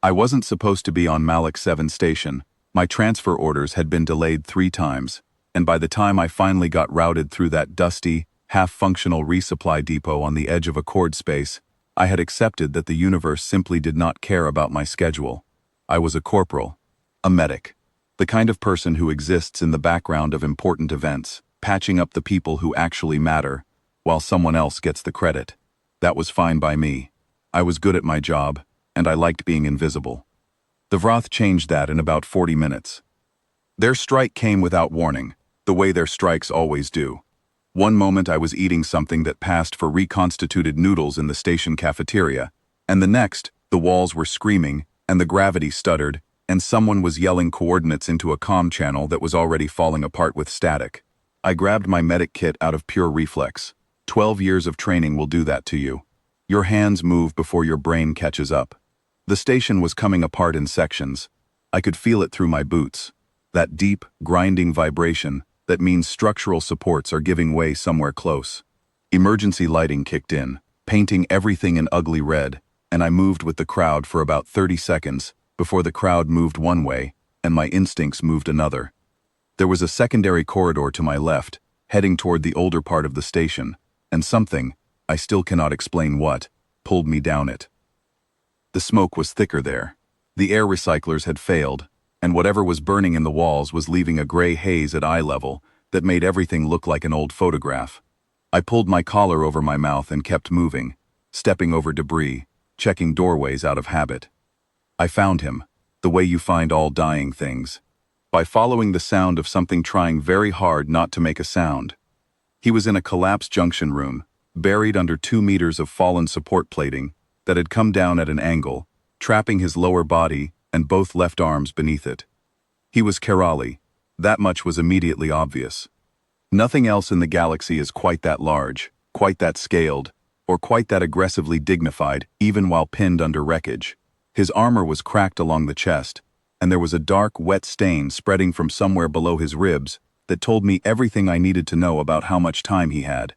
I wasn't supposed to be on Malik 7 station. My transfer orders had been delayed 3 times, and by the time I finally got routed through that dusty, half-functional resupply depot on the edge of a chord space, I had accepted that the universe simply did not care about my schedule. I was a corporal, a medic, the kind of person who exists in the background of important events, patching up the people who actually matter, while someone else gets the credit. That was fine by me. I was good at my job, and I liked being invisible. The Vrath changed that in about 40 minutes. Their strike came without warning, the way their strikes always do. One moment I was eating something that passed for reconstituted noodles in the station cafeteria, and the next, the walls were screaming, and the gravity stuttered, and someone was yelling coordinates into a comm channel that was already falling apart with static. I grabbed my medic kit out of pure reflex. 12 years of training will do that to you. Your hands move before your brain catches up. The station was coming apart in sections. I could feel it through my boots. That deep, grinding vibration that means structural supports are giving way somewhere close. Emergency lighting kicked in, painting everything in ugly red, and I moved with the crowd for about 30 seconds before the crowd moved one way and my instincts moved another. There was a secondary corridor to my left, heading toward the older part of the station, and something, I still cannot explain what, pulled me down it. The smoke was thicker there. The air recyclers had failed, and whatever was burning in the walls was leaving a gray haze at eye level that made everything look like an old photograph. I pulled my collar over my mouth and kept moving, stepping over debris, checking doorways out of habit. I found him, the way you find all dying things, by following the sound of something trying very hard not to make a sound. He was in a collapsed junction room, buried under 2 meters of fallen support plating that had come down at an angle, trapping his lower body and both left arms beneath it. He was Kherali. That much was immediately obvious. Nothing else in the galaxy is quite that large, quite that scaled, or quite that aggressively dignified, even while pinned under wreckage. His armor was cracked along the chest, and there was a dark, wet stain spreading from somewhere below his ribs that told me everything I needed to know about how much time he had.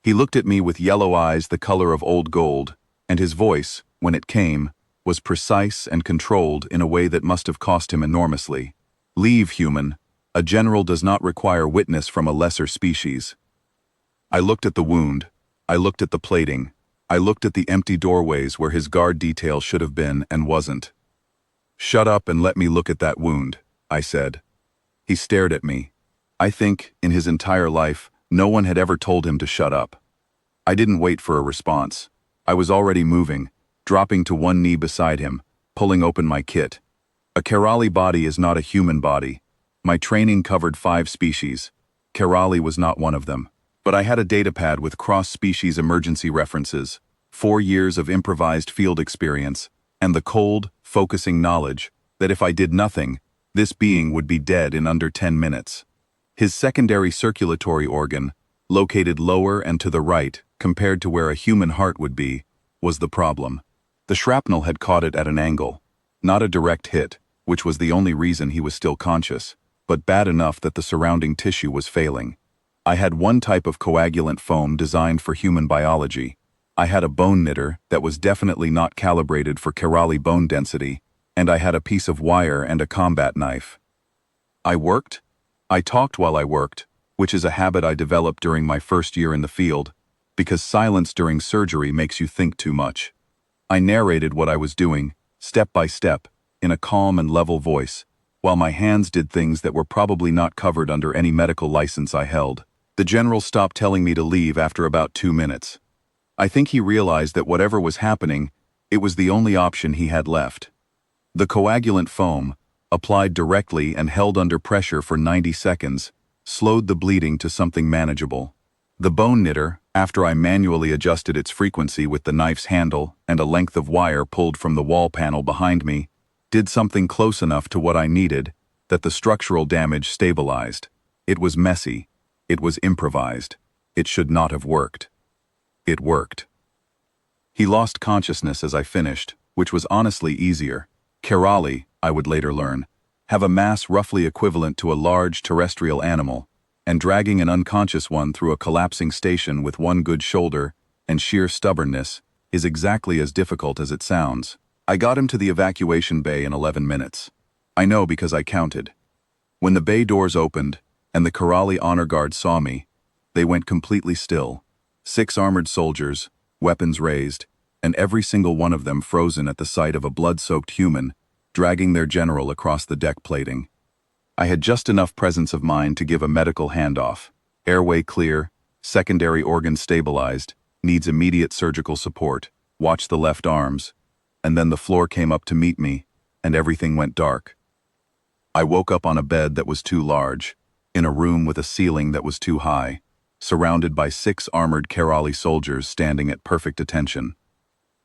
He looked at me with yellow eyes the color of old gold, and his voice, when it came, was precise and controlled in a way that must have cost him enormously. Leave, human. A general does not require witness from a lesser species. I looked at the wound. I looked at the plating. I looked at the empty doorways where his guard detail should have been and wasn't. "Shut up and let me look at that wound," I said. He stared at me. I think, in his entire life, no one had ever told him to shut up. I didn't wait for a response. I was already moving, dropping to one knee beside him, pulling open my kit. A kherali body is not a human body. My training covered 5 species. Kherali was not one of them. But I had a datapad with cross-species emergency references, 4 years of improvised field experience, and the cold, focusing knowledge that if I did nothing, this being would be dead in under 10 minutes. His secondary circulatory organ, located lower and to the right compared to where a human heart would be, was the problem. The shrapnel had caught it at an angle, not a direct hit, which was the only reason he was still conscious, but bad enough that the surrounding tissue was failing. I had one type of coagulant foam designed for human biology. I had a bone knitter that was definitely not calibrated for kherali bone density, and I had a piece of wire and a combat knife. I worked. I talked while I worked, which is a habit I developed during my first year in the field, because silence during surgery makes you think too much. I narrated what I was doing, step by step, in a calm and level voice, while my hands did things that were probably not covered under any medical license I held. The general stopped telling me to leave after about 2 minutes. I think he realized that whatever was happening, it was the only option he had left. The coagulant foam, applied directly and held under pressure for 90 seconds, slowed the bleeding to something manageable. The bone knitter, after I manually adjusted its frequency with the knife's handle and a length of wire pulled from the wall panel behind me, did something close enough to what I needed that the structural damage stabilized. It was messy. It was improvised. It should not have worked. It worked. He lost consciousness as I finished, which was honestly easier. Kherali, I would later learn, have a mass roughly equivalent to a large terrestrial animal, and dragging an unconscious one through a collapsing station with one good shoulder and sheer stubbornness is exactly as difficult as it sounds. I got him to the evacuation bay in 11 minutes. I know because I counted. When the bay doors opened, and the kherali honor guard saw me, they went completely still. 6 armored soldiers, weapons raised, and every single one of them frozen at the sight of a blood-soaked human, dragging their general across the deck plating. I had just enough presence of mind to give a medical handoff. Airway clear, secondary organ stabilized, needs immediate surgical support, watch the left arms, and then the floor came up to meet me, and everything went dark. I woke up on a bed that was too large, in a room with a ceiling that was too high, surrounded by 6 armored kherali soldiers standing at perfect attention.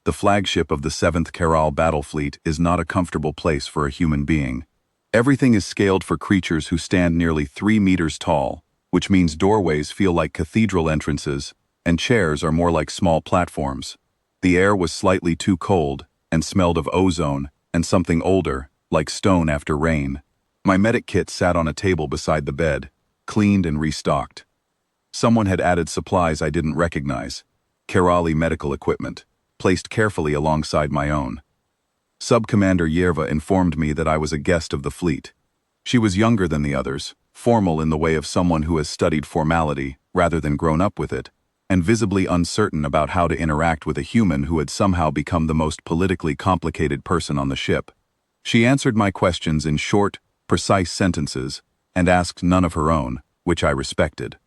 The flagship of the 7th Kheral battle fleet is not a comfortable place for a human being. Everything is scaled for creatures who stand nearly 3 meters tall, which means doorways feel like cathedral entrances, and chairs are more like small platforms. The air was slightly too cold, and smelled of ozone, and something older, like stone after rain. My medic kit sat on a table beside the bed, cleaned and restocked. Someone had added supplies I didn't recognize. Kherali medical equipment, placed carefully alongside my own. Sub-Commander Yerva informed me that I was a guest of the fleet. She was younger than the others, formal in the way of someone who has studied formality rather than grown up with it, and visibly uncertain about how to interact with a human who had somehow become the most politically complicated person on the ship. She answered my questions in short, precise sentences, and asked none of her own, which I respected.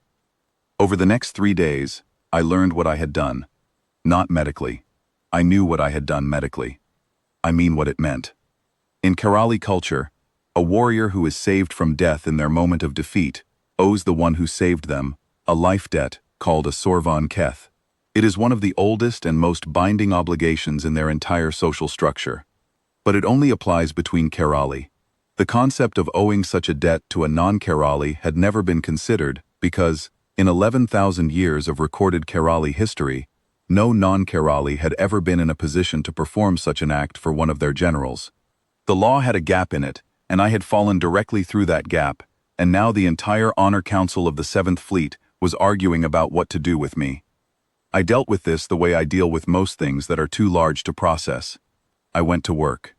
Over the next 3 days, I learned what I had done. Not medically. I knew what I had done medically. I mean what it meant. In kherali culture, a warrior who is saved from death in their moment of defeat owes the one who saved them a life debt called a sorvan keth. It is one of the oldest and most binding obligations in their entire social structure. But it only applies between kherali. The concept of owing such a debt to a non-kherali had never been considered because, in 11,000 years of recorded kherali history, no non-kherali had ever been in a position to perform such an act for one of their generals. The law had a gap in it, and I had fallen directly through that gap, and now the entire Honor Council of the 7th Fleet was arguing about what to do with me. I dealt with this the way I deal with most things that are too large to process. I went to work.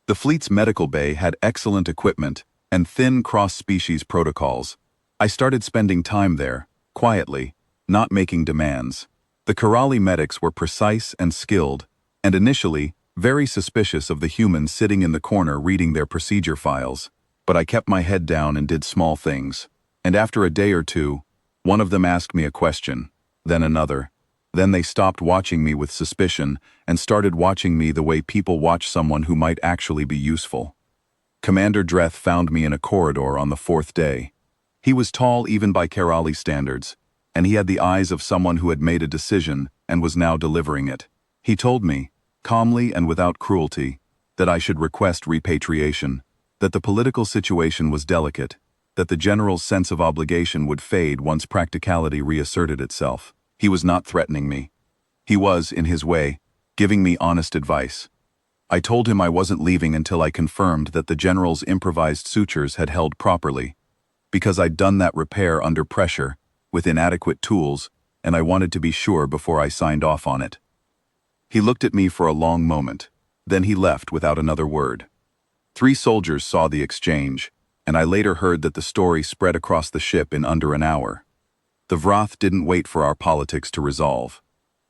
The fleet's medical bay had excellent equipment and thin cross-species protocols. I started spending time there, quietly, not making demands. The kherali medics were precise and skilled, and initially, very suspicious of the humans sitting in the corner reading their procedure files. But I kept my head down and did small things. And after a day or two, one of them asked me a question, then another. Then they stopped watching me with suspicion and started watching me the way people watch someone who might actually be useful. Commander Dreth found me in a corridor on the 4th day. He was tall even by kherali standards, and he had the eyes of someone who had made a decision and was now delivering it. He told me, calmly and without cruelty, that I should request repatriation, that the political situation was delicate, that the general's sense of obligation would fade once practicality reasserted itself. He was not threatening me. He was, in his way, giving me honest advice. I told him I wasn't leaving until I confirmed that the general's improvised sutures had held properly, because I'd done that repair under pressure, with inadequate tools, and I wanted to be sure before I signed off on it. He looked at me for a long moment, then he left without another word. 3 soldiers saw the exchange, and I later heard that the story spread across the ship in under an hour. The Vrath didn't wait for our politics to resolve.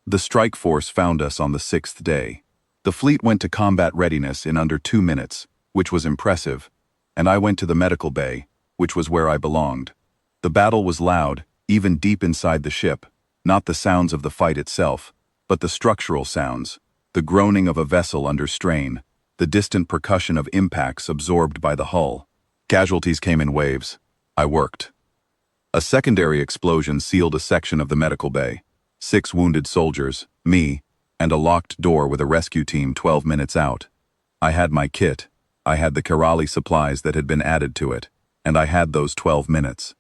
The strike force found us on the 6th day. The fleet went to combat readiness in under 2 minutes, which was impressive, and I went to the medical bay, which was where I belonged. The battle was loud, even deep inside the ship, not the sounds of the fight itself, but the structural sounds, the groaning of a vessel under strain, the distant percussion of impacts absorbed by the hull. Casualties came in waves. I worked. A secondary explosion sealed a section of the medical bay. 6 wounded soldiers, me, and a locked door with a rescue team 12 minutes out. I had my kit, I had the kherali supplies that had been added to it, and I had those 12 minutes.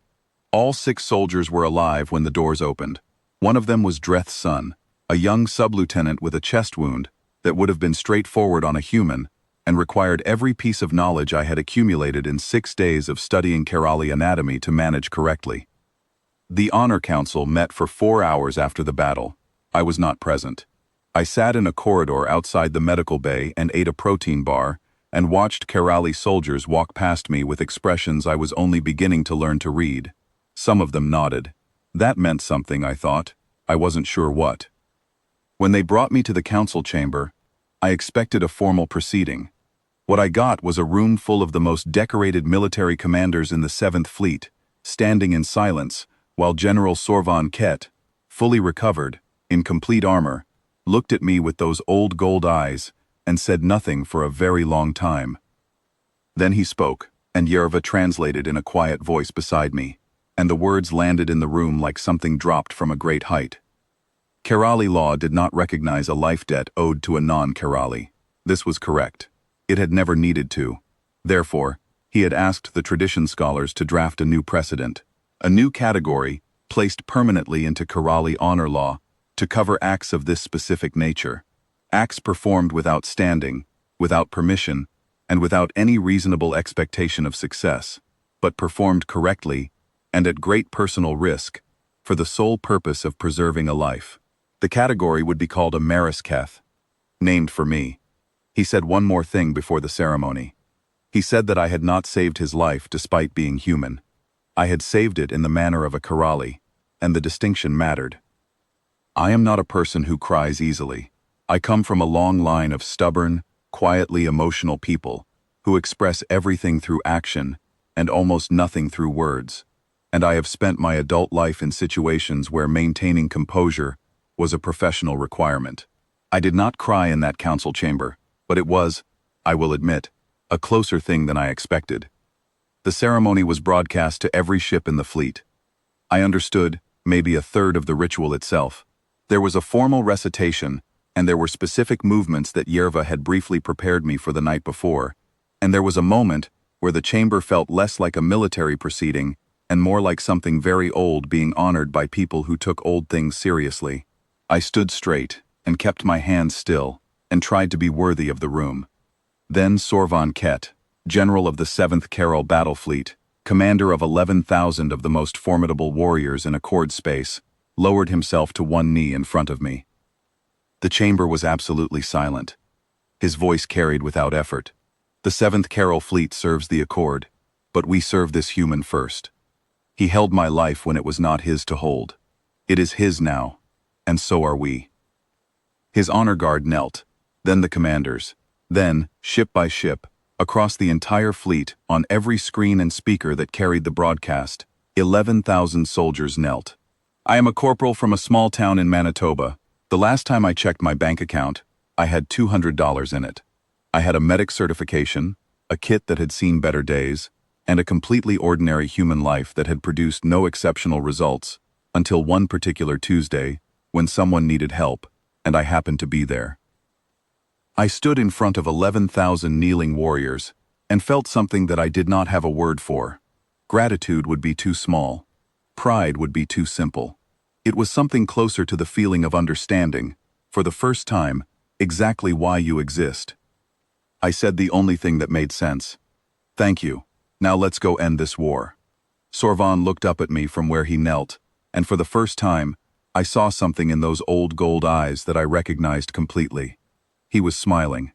All 6 soldiers were alive when the doors opened. One of them was Dreth's son, a young sub-lieutenant with a chest wound that would have been straightforward on a human and required every piece of knowledge I had accumulated in 6 days of studying kherali anatomy to manage correctly. The Honor Council met for 4 hours after the battle. I was not present. I sat in a corridor outside the medical bay and ate a protein bar, and watched kherali soldiers walk past me with expressions I was only beginning to learn to read. Some of them nodded. That meant something, I thought. I wasn't sure what. When they brought me to the council chamber, I expected a formal proceeding. What I got was a room full of the most decorated military commanders in the 7th Fleet, standing in silence, while General Sorvan Ket, fully recovered, in complete armor, looked at me with those old gold eyes and said nothing for a very long time. Then he spoke, and Yerva translated in a quiet voice beside me, and the words landed in the room like something dropped from a great height. Kherali law did not recognize a life debt owed to a non-Kherali. This was correct. It had never needed to. Therefore, he had asked the tradition scholars to draft a new precedent, a new category placed permanently into Kherali honor law to cover acts of this specific nature, acts performed without standing, without permission, and without any reasonable expectation of success, but performed correctly and at great personal risk for the sole purpose of preserving a life. The category would be called a marisketh, named for me. He said one more thing before the ceremony. He said that I had not saved his life despite being human. I had saved it in the manner of a kherali, and the distinction mattered. I am not a person who cries easily. I come from a long line of stubborn, quietly emotional people who express everything through action and almost nothing through words, and I have spent my adult life in situations where maintaining composure was a professional requirement. I did not cry in that council chamber, but it was, I will admit, a closer thing than I expected. The ceremony was broadcast to every ship in the fleet. I understood maybe a third of the ritual itself. There was a formal recitation, and there were specific movements that Yerva had briefly prepared me for the night before, and there was a moment where the chamber felt less like a military proceeding and more like something very old being honored by people who took old things seriously. I stood straight and kept my hands still and tried to be worthy of the room. Then Sorvan Ket, general of the 7th Kherali battle fleet, commander of 11,000 of the most formidable warriors in accord space, lowered himself to one knee in front of me. The chamber was absolutely silent. His voice carried without effort. The 7th Kherali fleet serves the accord, but we serve this human first. He held my life when it was not his to hold. It is his now, and so are we. His honor guard knelt, then the commanders, then, ship by ship, across the entire fleet, on every screen and speaker that carried the broadcast, 11,000 soldiers knelt. I am a corporal from a small town in Manitoba. The last time I checked my bank account, I had $200 in it. I had a medic certification, a kit that had seen better days, and a completely ordinary human life that had produced no exceptional results, until one particular Tuesday, when someone needed help, and I happened to be there. I stood in front of 11,000 kneeling warriors, and felt something that I did not have a word for. Gratitude would be too small. Pride would be too simple. It was something closer to the feeling of understanding, for the first time, exactly why you exist. I said the only thing that made sense. Thank you. Now let's go end this war. Sorvan looked up at me from where he knelt, and for the first time, I saw something in those old gold eyes that I recognized completely. He was smiling.